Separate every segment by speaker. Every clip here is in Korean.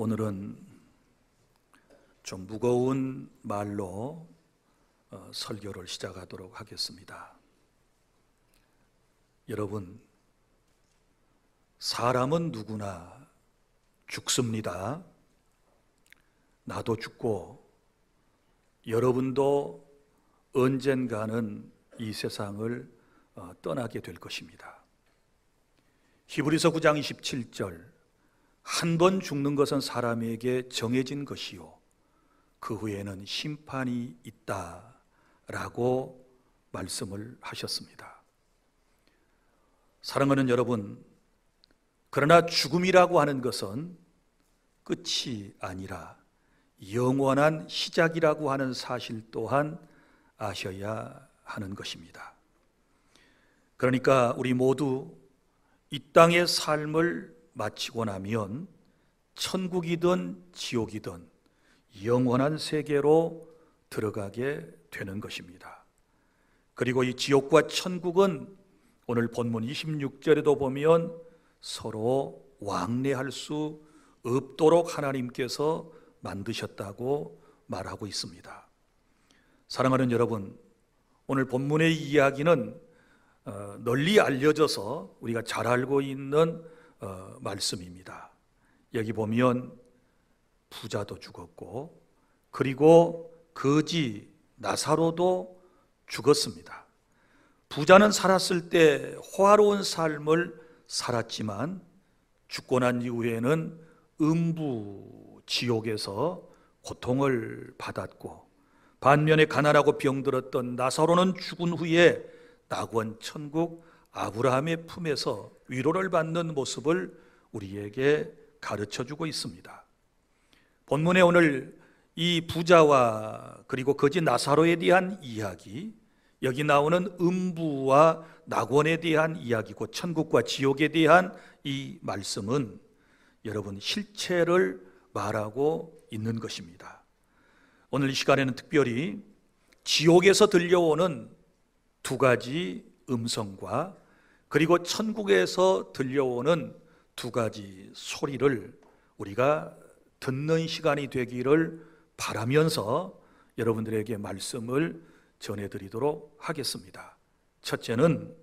Speaker 1: 오늘은 좀 무거운 말로 설교를 시작하도록 하겠습니다. 여러분, 사람은 누구나 죽습니다. 나도 죽고 여러분도 언젠가는 이 세상을 떠나게 될 것입니다. 히브리서 9장 27절, 한 번 죽는 것은 사람에게 정해진 것이요 그 후에는 심판이 있다라고 말씀을 하셨습니다. 사랑하는 여러분, 그러나 죽음이라고 하는 것은 끝이 아니라 영원한 시작이라고 하는 사실 또한 아셔야 하는 것입니다. 그러니까 우리 모두 이 땅의 삶을 마치고 나면 천국이든 지옥이든 영원한 세계로 들어가게 되는 것입니다. 그리고 이 지옥과 천국은 오늘 본문 26절에도 보면 서로 왕래할 수 없도록 하나님께서 만드셨다고 말하고 있습니다. 사랑하는 여러분, 오늘 본문의 이야기는 널리 알려져서 우리가 잘 알고 있는 말씀입니다. 여기 보면 부자도 죽었고 그리고 거지 나사로도 죽었습니다. 부자는 살았을 때 호화로운 삶을 살았지만 죽고 난 이후에는 음부 지옥에서 고통을 받았고, 반면에 가난하고 병들었던 나사로는 죽은 후에 낙원 천국 아브라함의 품에서 위로를 받는 모습을 우리에게 가르쳐주고 있습니다. 본문에 오늘 이 부자와 그리고 거지 나사로에 대한 이야기, 여기 나오는 음부와 낙원에 대한 이야기고 천국과 지옥에 대한 이 말씀은 여러분 실체를 말하고 있는 것입니다. 오늘 이 시간에는 특별히 지옥에서 들려오는 두 가지 음성과 그리고 천국에서 들려오는 두 가지 소리를 우리가 듣는 시간이 되기를 바라면서 여러분들에게 말씀을 전해드리도록 하겠습니다. 첫째는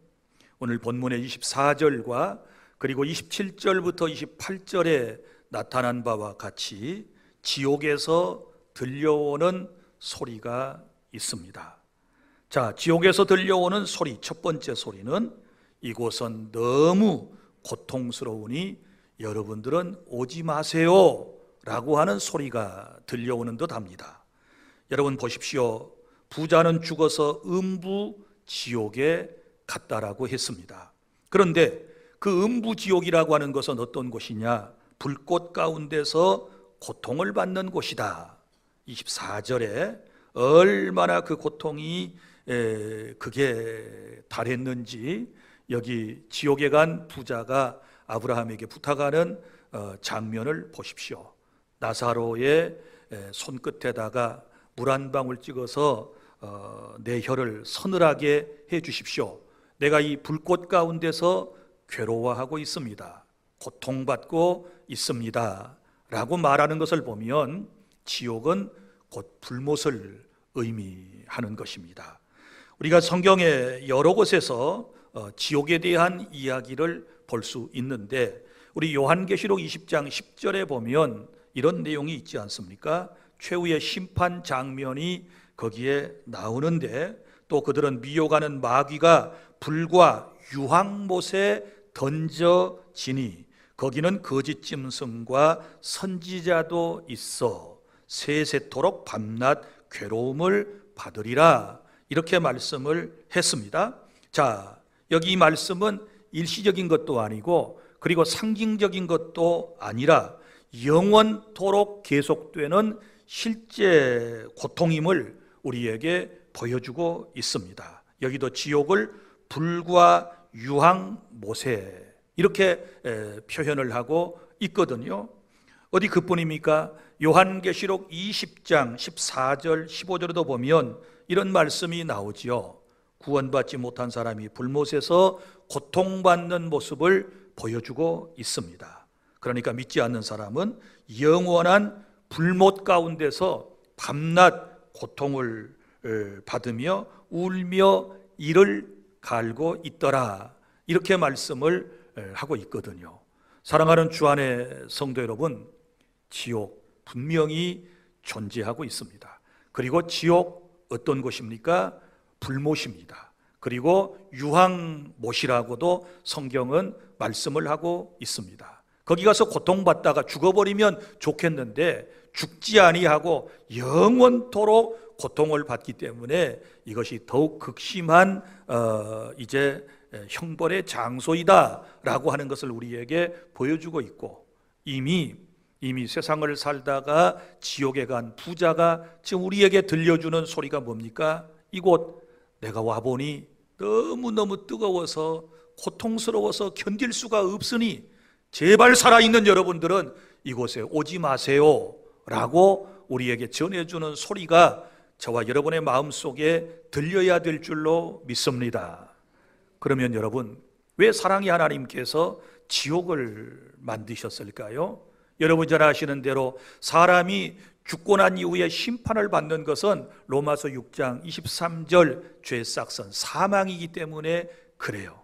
Speaker 1: 오늘 본문의 24절과 그리고 27절부터 28절에 나타난 바와 같이 지옥에서 들려오는 소리가 있습니다. 자, 지옥에서 들려오는 소리, 첫 번째 소리는 이곳은 너무 고통스러우니 여러분들은 오지 마세요 라고 하는 소리가 들려오는 듯 합니다. 여러분 보십시오. 부자는 죽어서 음부 지옥에 갔다라고 했습니다. 그런데 그 음부 지옥이라고 하는 것은 어떤 곳이냐? 불꽃 가운데서 고통을 받는 곳이다. 24절에 얼마나 그 고통이 그게 달했는지 여기 지옥에 간 부자가 아브라함에게 부탁하는 장면을 보십시오. 나사로의 손끝에다가 물 한 방울 찍어서 내 혀를 서늘하게 해 주십시오. 내가 이 불꽃 가운데서 괴로워하고 있습니다. 고통받고 있습니다 라고 말하는 것을 보면 지옥은 곧 불못을 의미하는 것입니다. 우리가 성경의 여러 곳에서 지옥에 대한 이야기를 볼 수 있는데 우리 요한계시록 20장 10절에 보면 이런 내용이 있지 않습니까? 최후의 심판 장면이 거기에 나오는데 또 그들은 미혹하는 마귀가 불과 유황못에 던져지니 거기는 거짓 짐승과 선지자도 있어 세세토록 밤낮 괴로움을 받으리라 이렇게 말씀을 했습니다. 자, 여기 이 말씀은 일시적인 것도 아니고 그리고 상징적인 것도 아니라 영원토록 계속되는 실제 고통임을 우리에게 보여주고 있습니다. 여기도 지옥을 불과 유황못에 이렇게 표현을 하고 있거든요. 어디 그뿐입니까? 요한계시록 20장 14절 15절에도 보면 이런 말씀이 나오지요. 구원받지 못한 사람이 불못에서 고통받는 모습을 보여주고 있습니다. 그러니까 믿지 않는 사람은 영원한 불못 가운데서 밤낮 고통을 받으며 울며 이를 갈고 있더라, 이렇게 말씀을 하고 있거든요. 사랑하는 주안의 성도 여러분, 지옥 분명히 존재하고 있습니다. 그리고 지옥 어떤 곳입니까? 불못입니다. 그리고 유황못이라고도 성경은 말씀을 하고 있습니다. 거기 가서 고통받다가 죽어버리면 좋겠는데 죽지 아니하고 영원토록 고통을 받기 때문에 이것이 더욱 극심한 이제 형벌의 장소이다라고 하는 것을 우리에게 보여주고 있고, 이미 세상을 살다가 지옥에 간 부자가 지금 우리에게 들려주는 소리가 뭡니까? 이곳 내가 와보니 너무너무 뜨거워서 고통스러워서 견딜 수가 없으니 제발 살아있는 여러분들은 이곳에 오지 마세요 라고 우리에게 전해주는 소리가 저와 여러분의 마음속에 들려야 될 줄로 믿습니다. 그러면 여러분, 왜 사랑의 하나님께서 지옥을 만드셨을까요? 여러분 잘 아시는 대로 사람이 죽고 난 이후에 심판을 받는 것은 로마서 6장 23절 죄싹선 사망이기 때문에 그래요.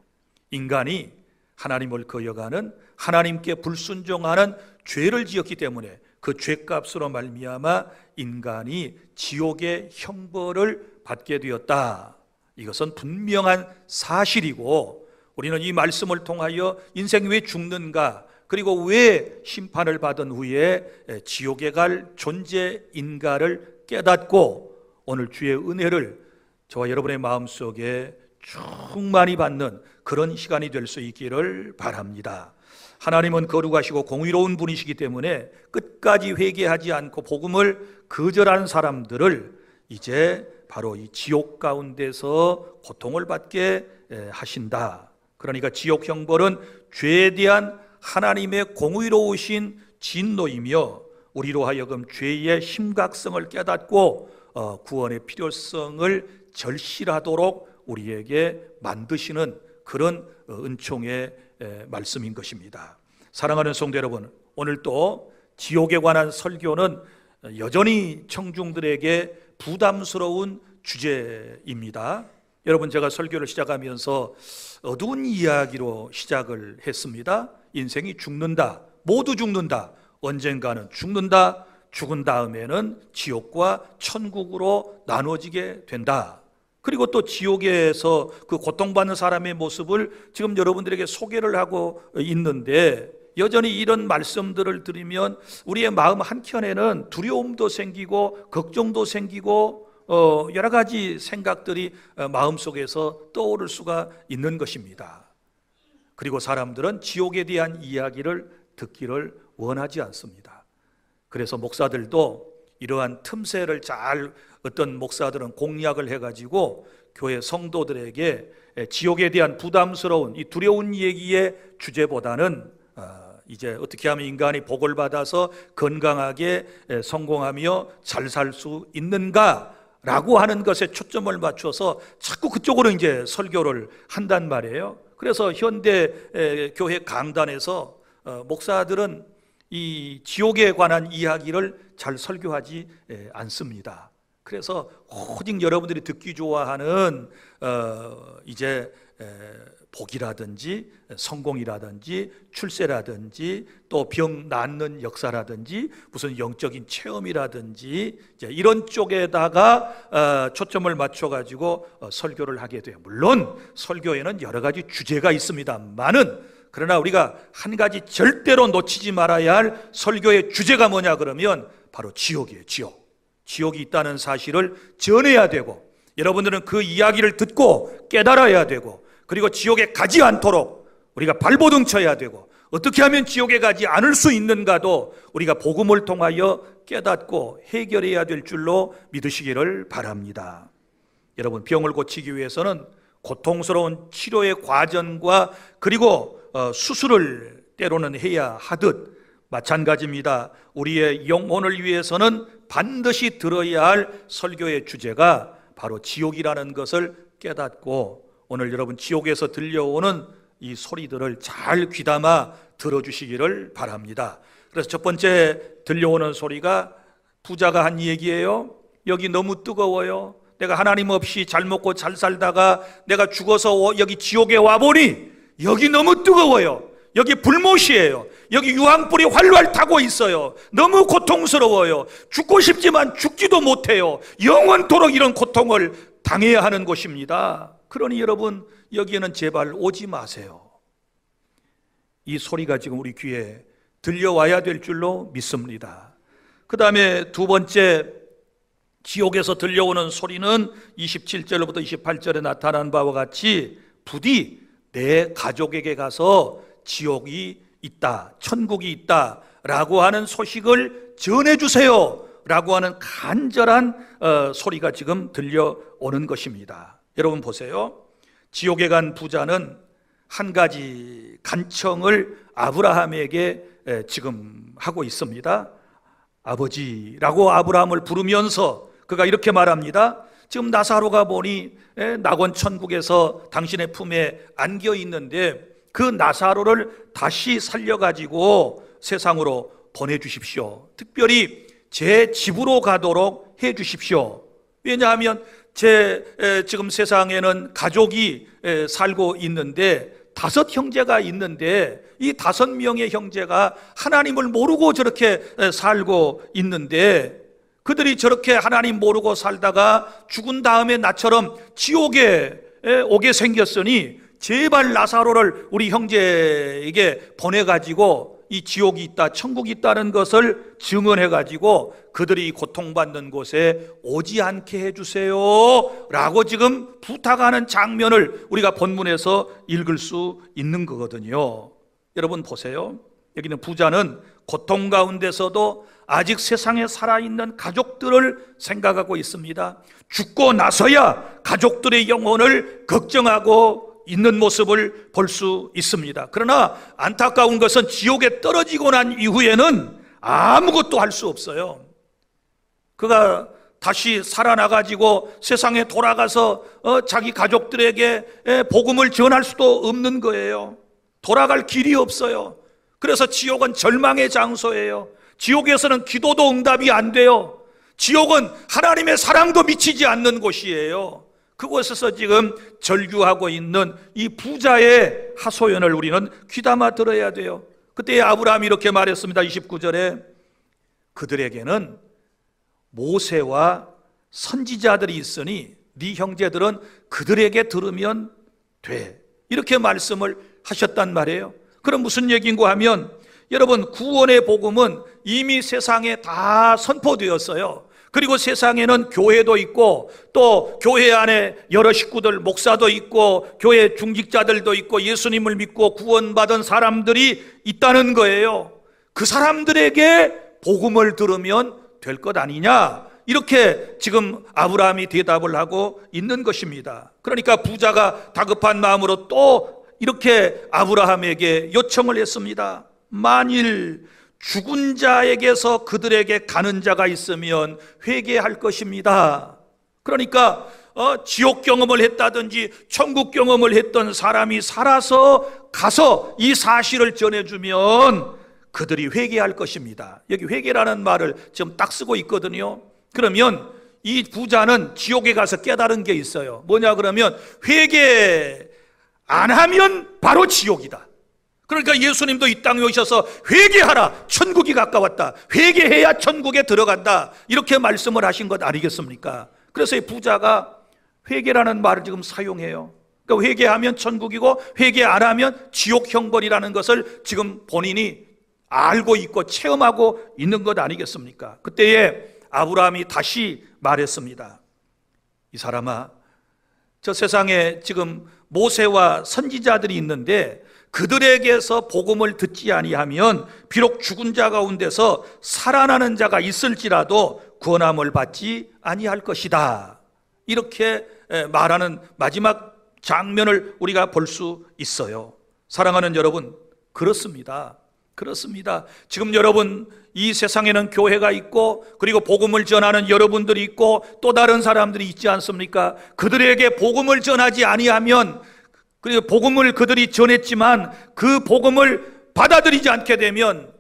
Speaker 1: 인간이 하나님을 거역하는, 하나님께 불순종하는 죄를 지었기 때문에 그 죄값으로 말미암아 인간이 지옥의 형벌을 받게 되었다. 이것은 분명한 사실이고, 우리는 이 말씀을 통하여 인생 왜 죽는가, 그리고 왜 심판을 받은 후에 지옥에 갈 존재인가를 깨닫고 오늘 주의 은혜를 저와 여러분의 마음속에 충만히 받는 그런 시간이 될 수 있기를 바랍니다. 하나님은 거룩하시고 공의로운 분이시기 때문에 끝까지 회개하지 않고 복음을 거절하는 사람들을 이제 바로 이 지옥 가운데서 고통을 받게 하신다. 그러니까 지옥 형벌은 죄에 대한 하나님의 공의로우신 진노이며 우리로 하여금 죄의 심각성을 깨닫고 구원의 필요성을 절실하도록 우리에게 만드시는 그런 은총의 말씀인 것입니다. 사랑하는 성도 여러분, 오늘 또 지옥에 관한 설교는 여전히 청중들에게 부담스러운 주제입니다. 여러분, 제가 설교를 시작하면서 어두운 이야기로 시작을 했습니다. 인생이 죽는다, 모두 죽는다, 언젠가는 죽는다, 죽은 다음에는 지옥과 천국으로 나눠지게 된다. 그리고 또 지옥에서 그 고통받는 사람의 모습을 지금 여러분들에게 소개를 하고 있는데, 여전히 이런 말씀들을 들으면 우리의 마음 한켠에는 두려움도 생기고 걱정도 생기고 여러 가지 생각들이 마음속에서 떠오를 수가 있는 것입니다. 그리고 사람들은 지옥에 대한 이야기를 듣기를 원하지 않습니다. 그래서 목사들도 이러한 틈새를 잘, 어떤 목사들은 공략을 해가지고 교회 성도들에게 지옥에 대한 부담스러운 이 두려운 얘기의 주제보다는 이제 어떻게 하면 인간이 복을 받아서 건강하게 성공하며 잘 살 수 있는가 라고 하는 것에 초점을 맞춰서 자꾸 그쪽으로 이제 설교를 한단 말이에요. 그래서 현대 교회 강단에서 목사들은 이 지옥에 관한 이야기를 잘 설교하지 않습니다. 그래서 오직 여러분들이 듣기 좋아하는 이제 복이라든지 성공이라든지 출세라든지 또 병 낫는 역사라든지 무슨 영적인 체험이라든지 이런 쪽에다가 초점을 맞춰가지고 설교를 하게 돼요. 물론 설교에는 여러 가지 주제가 있습니다만은, 그러나 우리가 한 가지 절대로 놓치지 말아야 할 설교의 주제가 뭐냐 그러면 바로 지옥이에요. 지옥이 있다는 사실을 전해야 되고, 여러분들은 그 이야기를 듣고 깨달아야 되고, 그리고 지옥에 가지 않도록 우리가 발버둥 쳐야 되고, 어떻게 하면 지옥에 가지 않을 수 있는가도 우리가 복음을 통하여 깨닫고 해결해야 될 줄로 믿으시기를 바랍니다. 여러분, 병을 고치기 위해서는 고통스러운 치료의 과정과 그리고 수술을 때로는 해야 하듯 마찬가지입니다. 우리의 영혼을 위해서는 반드시 들어야 할 설교의 주제가 바로 지옥이라는 것을 깨닫고, 오늘 여러분 지옥에서 들려오는 이 소리들을 잘 귀담아 들어주시기를 바랍니다. 그래서 첫 번째 들려오는 소리가 부자가 한 얘기예요. 여기 너무 뜨거워요. 내가 하나님 없이 잘 먹고 잘 살다가 내가 죽어서 여기 지옥에 와보니 여기 너무 뜨거워요. 여기 불못이에요. 여기 유황불이 활활 타고 있어요. 너무 고통스러워요. 죽고 싶지만 죽지도 못해요. 영원토록 이런 고통을 당해야 하는 곳입니다. 그러니 여러분, 여기에는 제발 오지 마세요. 이 소리가 지금 우리 귀에 들려와야 될 줄로 믿습니다. 그 다음에 두 번째, 지옥에서 들려오는 소리는 27절부터 28절에 나타난 바와 같이 부디 내 가족에게 가서 지옥이 있다, 천국이 있다 라고 하는 소식을 전해주세요 라고 하는 간절한 소리가 지금 들려오는 것입니다. 여러분 보세요. 지옥에 간 부자는 한 가지 간청을 아브라함에게 지금 하고 있습니다. 아버지라고 아브라함을 부르면서 그가 이렇게 말합니다. 지금 나사로가 보니 낙원 천국에서 당신의 품에 안겨 있는데 그 나사로를 다시 살려가지고 세상으로 보내주십시오. 특별히 제 집으로 가도록 해주십시오. 왜냐하면 지금 세상에는 가족이 살고 있는데 5 형제가 있는데 이 5명의 형제가 하나님을 모르고 저렇게 살고 있는데 그들이 저렇게 하나님 모르고 살다가 죽은 다음에 나처럼 지옥에 오게 생겼으니 제발 나사로를 우리 형제에게 보내가지고 이 지옥이 있다, 천국이 있다는 것을 증언해가지고 그들이 고통받는 곳에 오지 않게 해주세요 라고 지금 부탁하는 장면을 우리가 본문에서 읽을 수 있는 거거든요. 여러분 보세요. 여기는 부자는 고통 가운데서도 아직 세상에 살아있는 가족들을 생각하고 있습니다. 죽고 나서야 가족들의 영혼을 걱정하고 있는 모습을 볼 수 있습니다. 그러나 안타까운 것은 지옥에 떨어지고 난 이후에는 아무것도 할 수 없어요. 그가 다시 살아나가지고 세상에 돌아가서 자기 가족들에게 복음을 전할 수도 없는 거예요. 돌아갈 길이 없어요. 그래서 지옥은 절망의 장소예요. 지옥에서는 기도도 응답이 안 돼요. 지옥은 하나님의 사랑도 미치지 않는 곳이에요. 그곳에서 지금 절규하고 있는 이 부자의 하소연을 우리는 귀담아 들어야 돼요. 그때 아브라함이 이렇게 말했습니다. 29절에 그들에게는 모세와 선지자들이 있으니 네 형제들은 그들에게 들으면 돼, 이렇게 말씀을 하셨단 말이에요. 그럼 무슨 얘기인가 하면 여러분, 구원의 복음은 이미 세상에 다 선포되었어요. 그리고 세상에는 교회도 있고 또 교회 안에 여러 식구들, 목사도 있고 교회 중직자들도 있고 예수님을 믿고 구원받은 사람들이 있다는 거예요. 그 사람들에게 복음을 들으면 될 것 아니냐, 이렇게 지금 아브라함이 대답을 하고 있는 것입니다. 그러니까 부자가 다급한 마음으로 또 이렇게 아브라함에게 요청을 했습니다. 만일 죽은 자에게서 그들에게 가는 자가 있으면 회개할 것입니다. 그러니까 지옥 경험을 했다든지 천국 경험을 했던 사람이 살아서 가서 이 사실을 전해주면 그들이 회개할 것입니다. 여기 회개라는 말을 지금 딱 쓰고 있거든요. 그러면 이 부자는 지옥에 가서 깨달은 게 있어요. 뭐냐 그러면 회개 안 하면 바로 지옥이다. 그러니까 예수님도 이 땅에 오셔서 회개하라, 천국이 가까웠다, 회개해야 천국에 들어간다, 이렇게 말씀을 하신 것 아니겠습니까? 그래서 이 부자가 회개라는 말을 지금 사용해요. 그러니까 회개하면 천국이고 회개 안 하면 지옥 형벌이라는 것을 지금 본인이 알고 있고 체험하고 있는 것 아니겠습니까? 그때에 아브라함이 다시 말했습니다. 이 사람아, 저 세상에 지금 모세와 선지자들이 있는데 그들에게서 복음을 듣지 아니하면 비록 죽은 자 가운데서 살아나는 자가 있을지라도 구원함을 받지 아니할 것이다, 이렇게 말하는 마지막 장면을 우리가 볼 수 있어요. 사랑하는 여러분, 그렇습니다. 지금 여러분, 이 세상에는 교회가 있고 그리고 복음을 전하는 여러분들이 있고 또 다른 사람들이 있지 않습니까? 그들에게 복음을 전하지 아니하면 그리고 복음을 그들이 전했지만 그 복음을 받아들이지 않게 되면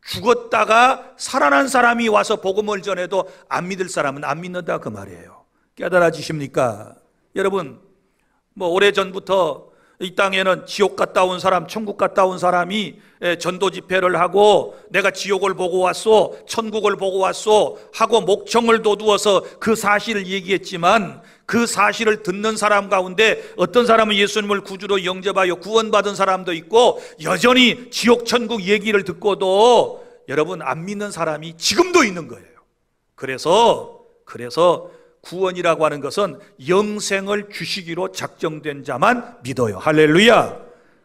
Speaker 1: 죽었다가 살아난 사람이 와서 복음을 전해도 안 믿을 사람은 안 믿는다, 그 말이에요. 깨달아지십니까? 여러분, 오래전부터 이 땅에는 지옥 갔다 온 사람, 천국 갔다 온 사람이 전도 집회를 하고 내가 지옥을 보고 왔소, 천국을 보고 왔소 하고 목청을 돋우어서 그 사실을 얘기했지만, 그 사실을 듣는 사람 가운데 어떤 사람은 예수님을 구주로 영접하여 구원받은 사람도 있고, 여전히 지옥 천국 얘기를 듣고도 여러분 안 믿는 사람이 지금도 있는 거예요. 그래서 구원이라고 하는 것은 영생을 주시기로 작정된 자만 믿어요. 할렐루야.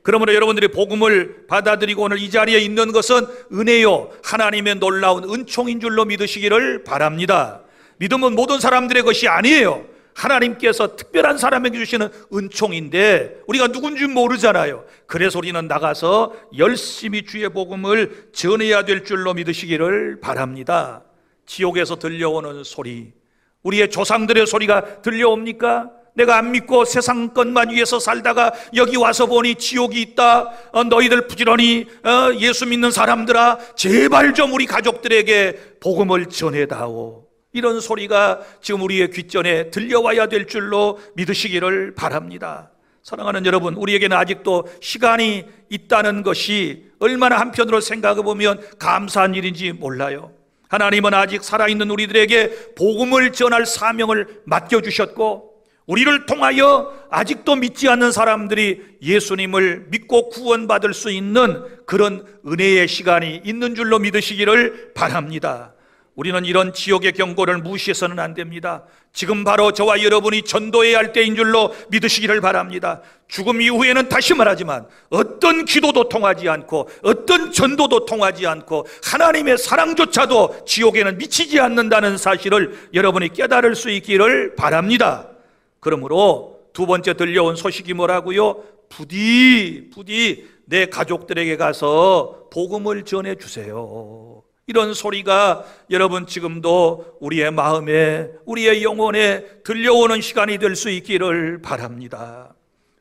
Speaker 1: 그러므로 여러분들이 복음을 받아들이고 오늘 이 자리에 있는 것은 은혜요, 하나님의 놀라운 은총인 줄로 믿으시기를 바랍니다. 믿음은 모든 사람들의 것이 아니에요. 하나님께서 특별한 사람에게 주시는 은총인데 우리가 누군지 모르잖아요. 그래서 우리는 나가서 열심히 주의 복음을 전해야 될 줄로 믿으시기를 바랍니다. 지옥에서 들려오는 소리, 우리의 조상들의 소리가 들려옵니까? 내가 안 믿고 세상 것만 위해서 살다가 여기 와서 보니 지옥이 있다. 너희들 부지런히 예수 믿는 사람들아, 제발 좀 우리 가족들에게 복음을 전해다오. 이런 소리가 지금 우리의 귓전에 들려와야 될 줄로 믿으시기를 바랍니다. 사랑하는 여러분, 우리에게는 아직도 시간이 있다는 것이 얼마나 한편으로 생각해 보면 감사한 일인지 몰라요. 하나님은 아직 살아있는 우리들에게 복음을 전할 사명을 맡겨주셨고, 우리를 통하여 아직도 믿지 않는 사람들이 예수님을 믿고 구원받을 수 있는 그런 은혜의 시간이 있는 줄로 믿으시기를 바랍니다. 우리는 이런 지옥의 경고를 무시해서는 안 됩니다. 지금 바로 저와 여러분이 전도해야 할 때인 줄로 믿으시기를 바랍니다. 죽음 이후에는 다시 말하지만 어떤 기도도 통하지 않고 어떤 전도도 통하지 않고 하나님의 사랑조차도 지옥에는 미치지 않는다는 사실을 여러분이 깨달을 수 있기를 바랍니다. 그러므로 두 번째 들려온 소식이 뭐라고요? 부디 내 가족들에게 가서 복음을 전해주세요. 이런 소리가 여러분 지금도 우리의 마음에, 우리의 영혼에 들려오는 시간이 될 수 있기를 바랍니다.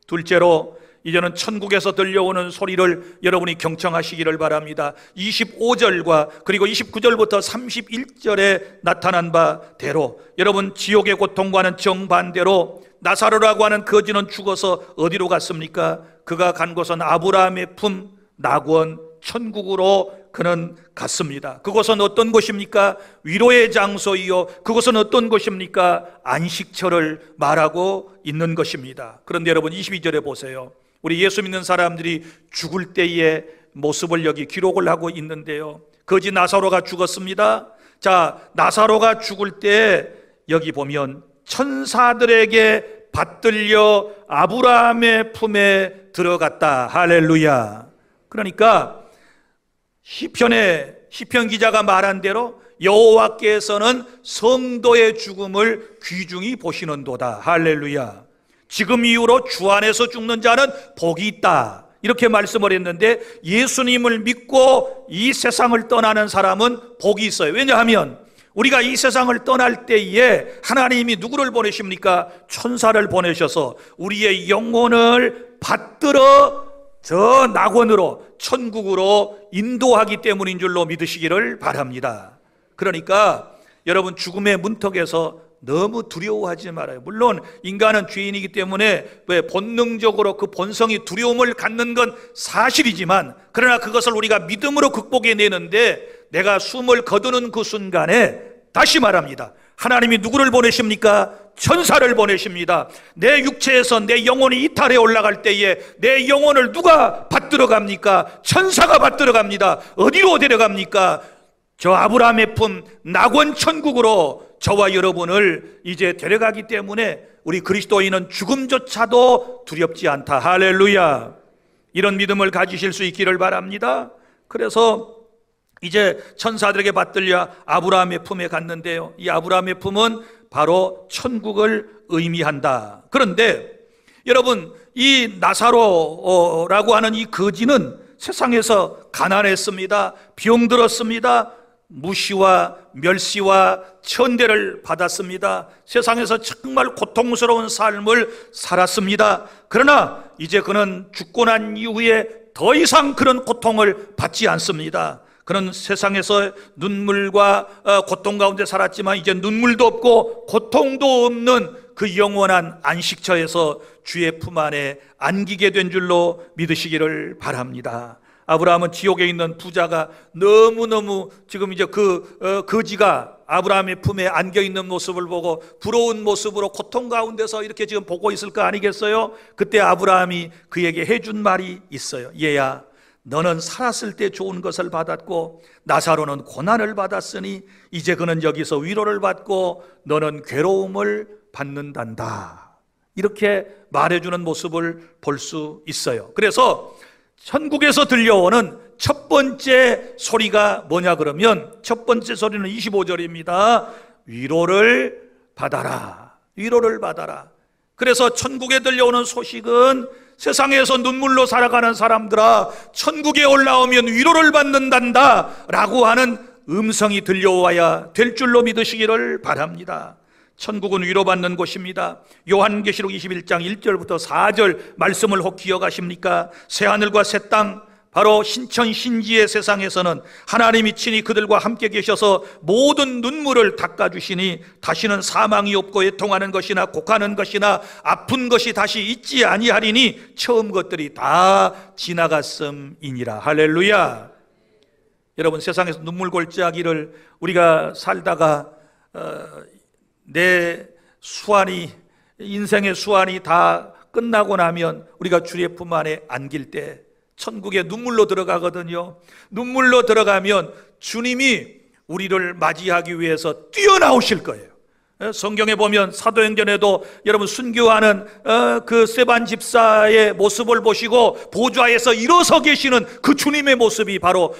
Speaker 1: 둘째로, 이제는 천국에서 들려오는 소리를 여러분이 경청하시기를 바랍니다. 25절과 그리고 29절부터 31절에 나타난 바대로 여러분, 지옥의 고통과는 정반대로 나사로라고 하는 거지는 죽어서 어디로 갔습니까? 그가 간 곳은 아브라함의 품, 낙원, 천국으로 그는 갔습니다. 그곳은 어떤 곳입니까? 위로의 장소이요, 그곳은 어떤 곳입니까? 안식처를 말하고 있는 것입니다. 그런데 여러분 22절에 보세요. 우리 예수 믿는 사람들이 죽을 때의 모습을 여기 기록을 하고 있는데요, 거지 나사로가 죽었습니다. 자, 나사로가 죽을 때 여기 보면 천사들에게 받들려 아브라함의 품에 들어갔다. 할렐루야. 그러니까 시편 기자가 말한 대로 여호와께서는 성도의 죽음을 귀중히 보시는도다. 할렐루야. 지금 이후로 주 안에서 죽는 자는 복이 있다, 이렇게 말씀을 했는데, 예수님을 믿고 이 세상을 떠나는 사람은 복이 있어요. 왜냐하면 우리가 이 세상을 떠날 때에 하나님이 누구를 보내십니까? 천사를 보내셔서 우리의 영혼을 받들어 저 낙원으로, 천국으로 인도하기 때문인 줄로 믿으시기를 바랍니다. 그러니까 여러분, 죽음의 문턱에서 너무 두려워하지 말아요. 물론 인간은 죄인이기 때문에 본능적으로 그 본성이 두려움을 갖는 건 사실이지만, 그러나 그것을 우리가 믿음으로 극복해내는데, 내가 숨을 거두는 그 순간에 다시 말합니다, 하나님이 누구를 보내십니까? 천사를 보내십니다. 내 육체에서 내 영혼이 이탈해 올라갈 때에 내 영혼을 누가 받들어 갑니까? 천사가 받들어 갑니다. 어디로 데려갑니까? 저 아브라함의 품 낙원 천국으로 저와 여러분을 이제 데려가기 때문에 우리 그리스도인은 죽음조차도 두렵지 않다. 할렐루야. 이런 믿음을 가지실 수 있기를 바랍니다. 그래서 이제 천사들에게 받들려 아브라함의 품에 갔는데요, 이 아브라함의 품은 바로 천국을 의미한다. 그런데 여러분, 이 나사로라고 하는 이 거지는 세상에서 가난했습니다. 병들었습니다. 무시와 멸시와 천대를 받았습니다. 세상에서 정말 고통스러운 삶을 살았습니다. 그러나 이제 그는 죽고 난 이후에 더 이상 그런 고통을 받지 않습니다. 그는 세상에서 눈물과 고통 가운데 살았지만 이제 눈물도 없고 고통도 없는 그 영원한 안식처에서 주의 품 안에 안기게 된 줄로 믿으시기를 바랍니다. 아브라함은 지옥에 있는 부자가 너무너무 지금 이제 거지가 아브라함의 품에 안겨 있는 모습을 보고 부러운 모습으로 고통 가운데서 이렇게 지금 보고 있을 거 아니겠어요? 그때 아브라함이 그에게 해준 말이 있어요. 얘야, 너는 살았을 때 좋은 것을 받았고 나사로는 고난을 받았으니 이제 그는 여기서 위로를 받고 너는 괴로움을 받는단다. 이렇게 말해주는 모습을 볼 수 있어요. 그래서 천국에서 들려오는 첫 번째 소리가 뭐냐 그러면 첫 번째 소리는 25절입니다. 위로를 받아라. 위로를 받아라. 그래서 천국에 들려오는 소식은 세상에서 눈물로 살아가는 사람들아, 천국에 올라오면 위로를 받는단다 라고 하는 음성이 들려와야 될 줄로 믿으시기를 바랍니다. 천국은 위로받는 곳입니다. 요한계시록 21장 1절부터 4절 말씀을 혹 기억하십니까? 새하늘과 새 땅, 바로 신천 신지의 세상에서는 하나님이 친히 그들과 함께 계셔서 모든 눈물을 닦아주시니 다시는 사망이 없고 애통하는 것이나 곡하는 것이나 아픈 것이 다시 있지 아니하리니 처음 것들이 다 지나갔음이니라. 할렐루야. 여러분, 세상에서 눈물 골짜기를 우리가 살다가 내 수완이, 인생의 수완이 다 끝나고 나면 우리가 주의 품 안에 안길 때 천국에 눈물로 들어가거든요. 눈물로 들어가면 주님이 우리를 맞이하기 위해서 뛰어나오실 거예요. 성경에 보면 사도행전에도 여러분 순교하는 그 스데반 집사의 모습을 보시고 보좌에서 일어서 계시는 그 주님의 모습이 바로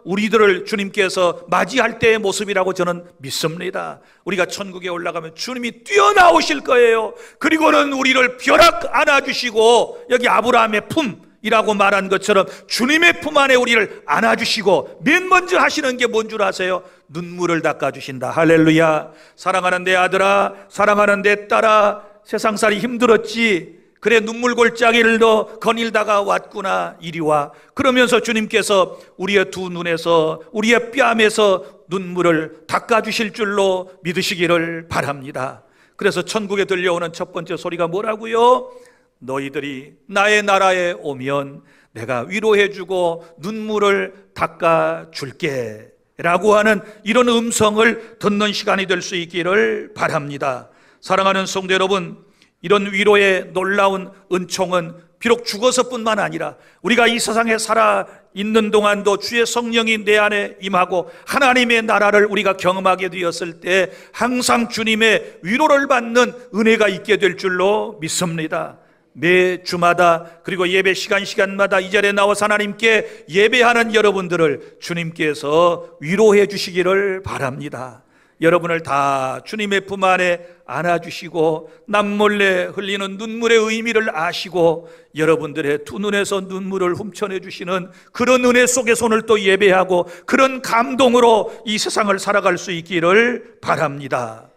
Speaker 1: 우리들을 주님께서 맞이할 때의 모습이라고 저는 믿습니다. 우리가 천국에 올라가면 주님이 뛰어나오실 거예요. 그리고는 우리를 벼락 안아주시고, 여기 아브라함의 품이라고 말한 것처럼 주님의 품 안에 우리를 안아주시고 맨 먼저 하시는 게 뭔 줄 아세요? 눈물을 닦아주신다. 할렐루야. 사랑하는 내 아들아, 사랑하는 내 딸아, 세상살이 힘들었지? 그래, 눈물 골짜기를 너 거닐다가 왔구나. 이리 와. 그러면서 주님께서 우리의 두 눈에서, 우리의 뺨에서 눈물을 닦아주실 줄로 믿으시기를 바랍니다. 그래서 천국에 들려오는 첫 번째 소리가 뭐라고요? 너희들이 나의 나라에 오면 내가 위로해주고 눈물을 닦아줄게 라고 하는 이런 음성을 듣는 시간이 될 수 있기를 바랍니다. 사랑하는 성도 여러분, 이런 위로의 놀라운 은총은 비록 죽어서뿐만 아니라 우리가 이 세상에 살아 있는 동안도 주의 성령이 내 안에 임하고 하나님의 나라를 우리가 경험하게 되었을 때 항상 주님의 위로를 받는 은혜가 있게 될 줄로 믿습니다. 매 주마다, 그리고 예배 시간마다 이 자리에 나와서 하나님께 예배하는 여러분들을 주님께서 위로해 주시기를 바랍니다. 여러분을 다 주님의 품 안에 안아주시고 남몰래 흘리는 눈물의 의미를 아시고 여러분들의 두 눈에서 눈물을 훔쳐내 주시는 그런 은혜 속에서 오늘 또 예배하고 그런 감동으로 이 세상을 살아갈 수 있기를 바랍니다.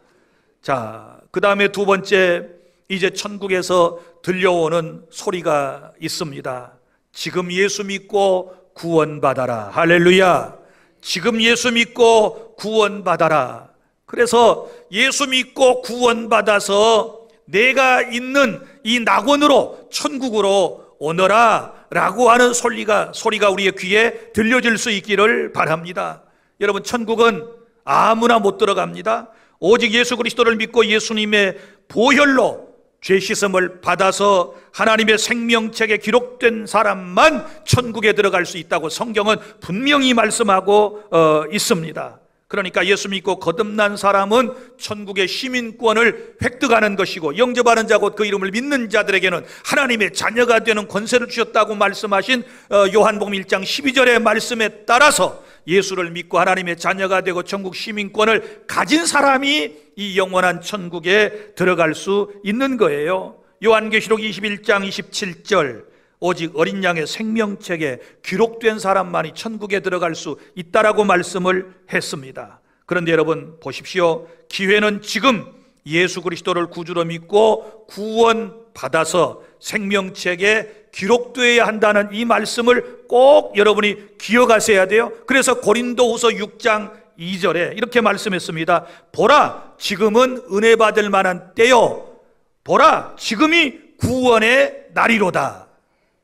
Speaker 1: 자, 그 다음에 두 번째, 이제 천국에서 들려오는 소리가 있습니다. 지금 예수 믿고 구원받아라. 할렐루야. 지금 예수 믿고 구원받아라. 그래서 예수 믿고 구원받아서 내가 있는 이 낙원으로, 천국으로 오너라 라고 하는 소리가 우리의 귀에 들려질 수 있기를 바랍니다. 여러분, 천국은 아무나 못 들어갑니다. 오직 예수 그리스도를 믿고 예수님의 보혈로 죄 씻음을 받아서 하나님의 생명책에 기록된 사람만 천국에 들어갈 수 있다고 성경은 분명히 말씀하고 있습니다. 그러니까 예수 믿고 거듭난 사람은 천국의 시민권을 획득하는 것이고, 영접하는 자 곧 그 이름을 믿는 자들에게는 하나님의 자녀가 되는 권세를 주셨다고 말씀하신 요한복음 1장 12절의 말씀에 따라서 예수를 믿고 하나님의 자녀가 되고 천국 시민권을 가진 사람이 이 영원한 천국에 들어갈 수 있는 거예요. 요한계시록 21장 27절, 오직 어린 양의 생명책에 기록된 사람만이 천국에 들어갈 수 있다라고 말씀을 했습니다. 그런데 여러분 보십시오. 기회는 지금 예수 그리스도를 구주로 믿고 구원받아서 생명책에 기록되어야 한다는 이 말씀을 꼭 여러분이 기억하셔야 돼요. 그래서 고린도후서 6장 2절에 이렇게 말씀했습니다. 보라, 지금은 은혜 받을 만한 때요. 보라, 지금이 구원의 날이로다.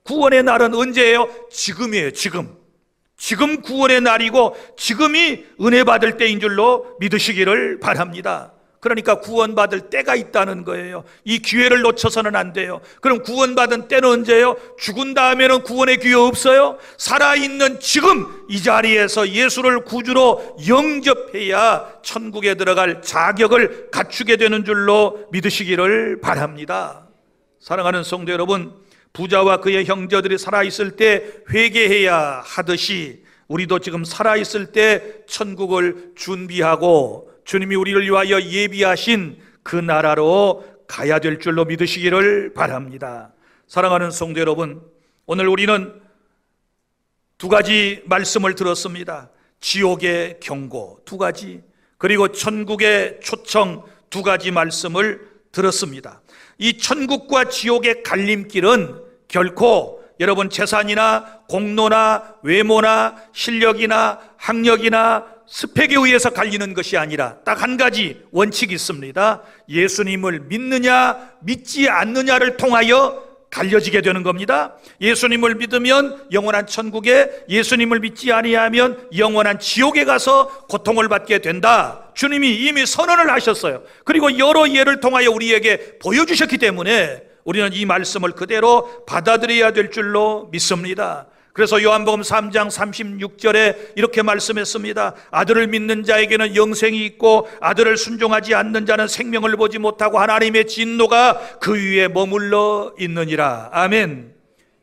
Speaker 1: 구원의 날은 언제예요? 지금이에요. 지금 구원의 날이고 지금이 은혜 받을 때인 줄로 믿으시기를 바랍니다. 그러니까 구원받을 때가 있다는 거예요. 이 기회를 놓쳐서는 안 돼요. 그럼 구원받은 때는 언제예요? 죽은 다음에는 구원의 기회 없어요? 살아있는 지금 이 자리에서 예수를 구주로 영접해야 천국에 들어갈 자격을 갖추게 되는 줄로 믿으시기를 바랍니다. 사랑하는 성도 여러분, 부자와 그의 형제들이 살아있을 때 회개해야 하듯이 우리도 지금 살아있을 때 천국을 준비하고 주님이 우리를 위하여 예비하신 그 나라로 가야 될 줄로 믿으시기를 바랍니다. 사랑하는 성도 여러분, 오늘 우리는 두 가지 말씀을 들었습니다. 지옥의 경고 두 가지, 그리고 천국의 초청 두 가지 말씀을 들었습니다. 이 천국과 지옥의 갈림길은 결코 여러분 재산이나 공로나 외모나 실력이나 학력이나 스펙에 의해서 갈리는 것이 아니라 딱 한 가지 원칙이 있습니다. 예수님을 믿느냐 믿지 않느냐를 통하여 갈려지게 되는 겁니다. 예수님을 믿으면 영원한 천국에, 예수님을 믿지 아니하면 영원한 지옥에 가서 고통을 받게 된다. 주님이 이미 선언을 하셨어요. 그리고 여러 예를 통하여 우리에게 보여주셨기 때문에 우리는 이 말씀을 그대로 받아들여야 될 줄로 믿습니다. 그래서 요한복음 3장 36절에 이렇게 말씀했습니다. 아들을 믿는 자에게는 영생이 있고 아들을 순종하지 않는 자는 생명을 보지 못하고 하나님의 진노가 그 위에 머물러 있느니라. 아멘.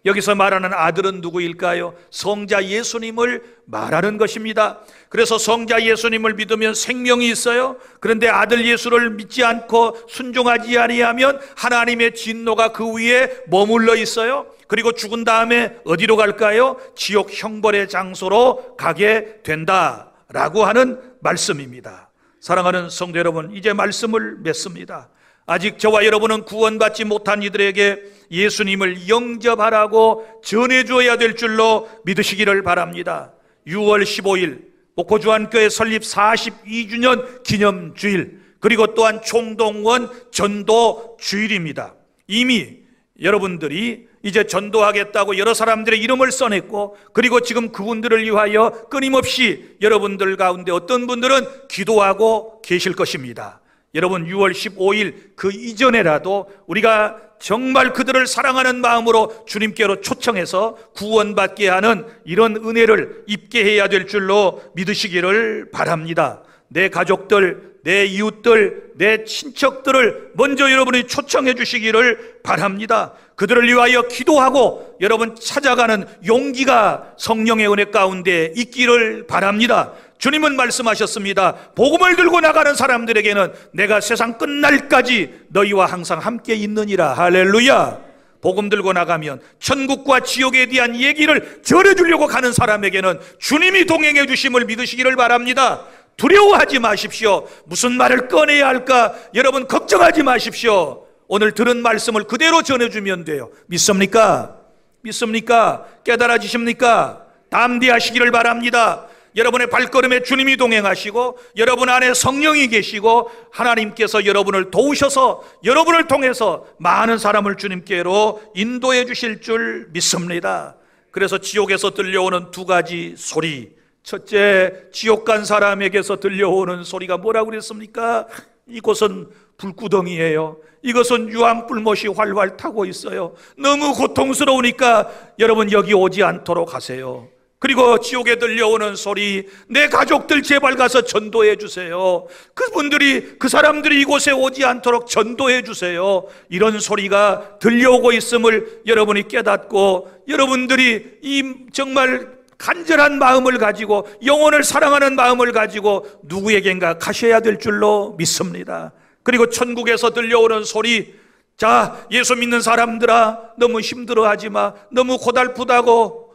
Speaker 1: 여기서 말하는 아들은 누구일까요? 성자 예수님을 말하는 것입니다. 그래서 성자 예수님을 믿으면 생명이 있어요. 그런데 아들 예수를 믿지 않고 순종하지 아니하면 하나님의 진노가 그 위에 머물러 있어요. 그리고 죽은 다음에 어디로 갈까요? 지옥 형벌의 장소로 가게 된다라고 하는 말씀입니다. 사랑하는 성도 여러분, 이제 말씀을 맺습니다. 아직 저와 여러분은 구원받지 못한 이들에게 예수님을 영접하라고 전해줘야 될 줄로 믿으시기를 바랍니다. 6월 15일 목포주안교회 설립 42주년 기념주일, 그리고 또한 총동원 전도 주일입니다. 이미 여러분들이 이제 전도하겠다고 여러 사람들의 이름을 써냈고, 그리고 지금 그분들을 위하여 끊임없이 여러분들 가운데 어떤 분들은 기도하고 계실 것입니다. 여러분, 6월 15일 그 이전에라도 우리가 정말 그들을 사랑하는 마음으로 주님께로 초청해서 구원받게 하는 이런 은혜를 입게 해야 될 줄로 믿으시기를 바랍니다. 내 가족들, 내 이웃들, 내 친척들을 먼저 여러분이 초청해 주시기를 바랍니다. 그들을 위하여 기도하고 여러분 찾아가는 용기가 성령의 은혜 가운데 있기를 바랍니다. 주님은 말씀하셨습니다. 복음을 들고 나가는 사람들에게는 내가 세상 끝날까지 너희와 항상 함께 있느니라. 할렐루야. 복음 들고 나가면 천국과 지옥에 대한 얘기를 전해주려고 가는 사람에게는 주님이 동행해 주심을 믿으시기를 바랍니다. 두려워하지 마십시오. 무슨 말을 꺼내야 할까 여러분 걱정하지 마십시오. 오늘 들은 말씀을 그대로 전해주면 돼요. 믿습니까? 믿습니까? 깨달아지십니까? 담대하시기를 바랍니다. 여러분의 발걸음에 주님이 동행하시고 여러분 안에 성령이 계시고 하나님께서 여러분을 도우셔서 여러분을 통해서 많은 사람을 주님께로 인도해 주실 줄 믿습니다. 그래서 지옥에서 들려오는 두 가지 소리, 첫째, 지옥 간 사람에게서 들려오는 소리가 뭐라고 그랬습니까? 이곳은 불구덩이에요. 이것은 유황불못이 활활 타고 있어요. 너무 고통스러우니까 여러분 여기 오지 않도록 하세요. 그리고 지옥에 들려오는 소리, 내 가족들 제발 가서 전도해 주세요. 그 사람들이 이곳에 오지 않도록 전도해 주세요. 이런 소리가 들려오고 있음을 여러분이 깨닫고 여러분들이 이 정말 간절한 마음을 가지고 영혼을 사랑하는 마음을 가지고 누구에겐가 가셔야 될 줄로 믿습니다. 그리고 천국에서 들려오는 소리, 자, 예수 믿는 사람들아, 너무 힘들어하지 마. 너무 고달프다고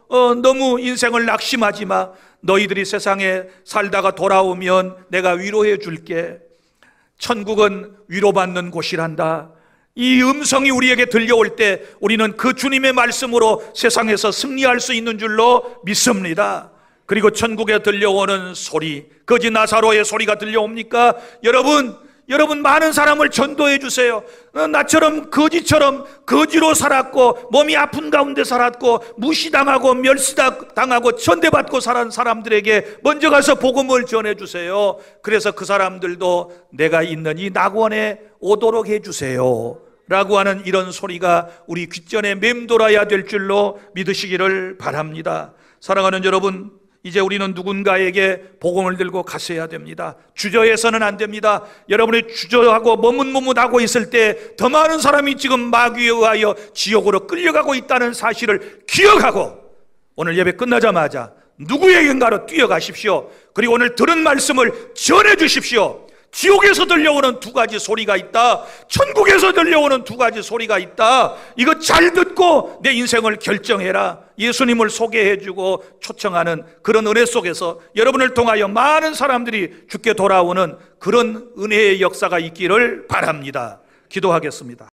Speaker 1: 너무 인생을 낙심하지 마. 너희들이 세상에 살다가 돌아오면 내가 위로해 줄게. 천국은 위로받는 곳이란다. 이 음성이 우리에게 들려올 때 우리는 그 주님의 말씀으로 세상에서 승리할 수 있는 줄로 믿습니다. 그리고 천국에 들려오는 소리, 거지 나사로의 소리가 들려옵니까? 여러분 많은 사람을 전도해 주세요. 나처럼 거지처럼 거지로 살았고 몸이 아픈 가운데 살았고 무시당하고 멸시당하고 천대받고 살은 사람들에게 먼저 가서 복음을 전해 주세요. 그래서 그 사람들도 내가 있는 이 낙원에 오도록 해 주세요 라고 하는 이런 소리가 우리 귓전에 맴돌아야 될 줄로 믿으시기를 바랍니다. 사랑하는 여러분, 이제 우리는 누군가에게 복음을 들고 갔어야 됩니다. 주저해서는 안 됩니다. 여러분이 주저하고 머뭇머뭇하고 있을 때 더 많은 사람이 지금 마귀에 의하여 지옥으로 끌려가고 있다는 사실을 기억하고 오늘 예배 끝나자마자 누구에겐가로 뛰어가십시오. 그리고 오늘 들은 말씀을 전해 주십시오. 지옥에서 들려오는 두 가지 소리가 있다. 천국에서 들려오는 두 가지 소리가 있다. 이거 잘 듣고 내 인생을 결정해라. 예수님을 소개해주고 초청하는 그런 은혜 속에서 여러분을 통하여 많은 사람들이 주께 돌아오는 그런 은혜의 역사가 있기를 바랍니다. 기도하겠습니다.